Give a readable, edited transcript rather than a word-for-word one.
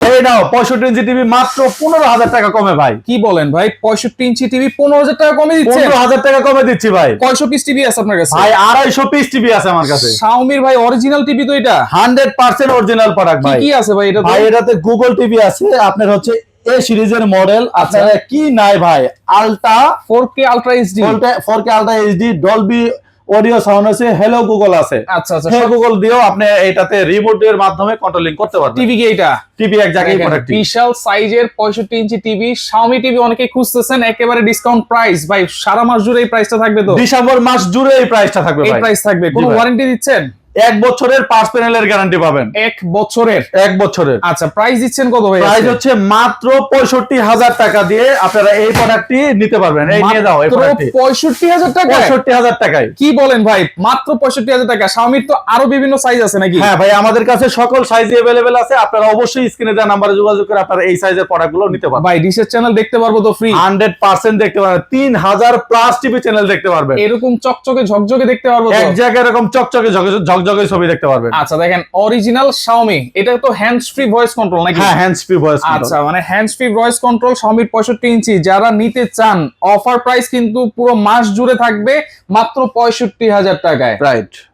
এই নাও 65 inch TV মাত্র 15,000 টাকা কমে ভাই। কি বলেন ভাই, 65 ইঞ্চি টিভি 15,000 টাকা কমে দিচ্ছে? 15,000 টাকা কমে দিচ্ছি ভাই। কয়শো পিস টিভি আছে আপনার কাছে? ভাই 250 পিস টিভি আছে আমার কাছে। শাওমির ভাই অরিজিনাল টিভি তো এটা? 100% অরিজিনাল প্রোডাক্ট ভাই। কি আছে ভাই এটা? ভাই এটাতে গুগল টিভি আছে, আপনার হচ্ছে এ সিরিজের মডেল। আপনারা কি নাই ভাই, ultra 4K ultra HD, 4K ultra HD, Dolby audio sound আছে, হ্যালো গুগল আছে। আচ্ছা আচ্ছা, হ্যালো গুগল দিয়েও আপনি এটাতে রিমোটের মাধ্যমে কন্ট্রোলিং করতে পারবেন। টিভি কি এটা? টিভি এক জায়গায় প্রোডাক্ট। বিশাল সাইজের 65 ইঞ্চি টিভি, শাওমি টিভি অনেকেই খুঁজতেছেন, একেবারে ডিসকাউন্ট প্রাইস ভাই। সারা মাস জুড়ে এই প্রাইসটা থাকবে তো? ডিসেম্বর মাস জুড়ে এই প্রাইসটা থাকবে ভাই। এই প্রাইস থাকবে। কোনো ওয়ারেন্টি দিচ্ছেন? 1 বছরের পাঁচ প্যানেলের গ্যারান্টি পাবেন। 1 বছরের? 1 বছরের। আচ্ছা, প্রাইস দিচ্ছেন কত ভাই? প্রাইস হচ্ছে মাত্র 65,000 টাকা দিয়ে আপনারা এই প্রোডাক্টটি নিতে পারবেন। এই নিয়ে যাও এই প্রোডাক্টটি 65,000 টাকা? 65,000 টাকায়। কি বলেন ভাই, মাত্র 65,000 টাকা? শাওমির তো আরো বিভিন্ন সাইজ আছে নাকি? হ্যাঁ ভাই, আমাদের কাছে সকল সাইজে अवेलेबल আছে। আপনারা অবশ্যই স্ক্রিনে দেওয়া নম্বরে যোগাযোগ করে আপনারা এই সাইজের প্রোডাক্টগুলো নিতে পারবেন। ভাই ডিশের চ্যানেল দেখতে পারবো তো ফ্রি? 100% দেখতে পারবেন। 3000 প্লাস টিভি চ্যানেল দেখতে পারবেন। এরকম চকচকে ঝকঝকে দেখতে পারবো তো? এক জায়গায় এরকম চকচকে ঝকঝকে ছবি দেখতে পারবেন। আচ্ছা দেখেন, অরিজিনাল শাওমি। এটা তো হ্যান্ডস ফ্রি ভয়েস কন্ট্রোল নাকি? হ্যাঁ, হ্যান্ডস ফ্রি ভয়েস কন্ট্রোল। আচ্ছা, মানে হ্যান্ডস ফ্রি ভয়েস কন্ট্রোল শাওমির 65 ইঞ্চি যারা নিতে চান, অফার প্রাইস কিন্তু পুরো মাস জুড়ে থাকবে মাত্র 65,000 টাকায়। রাইট।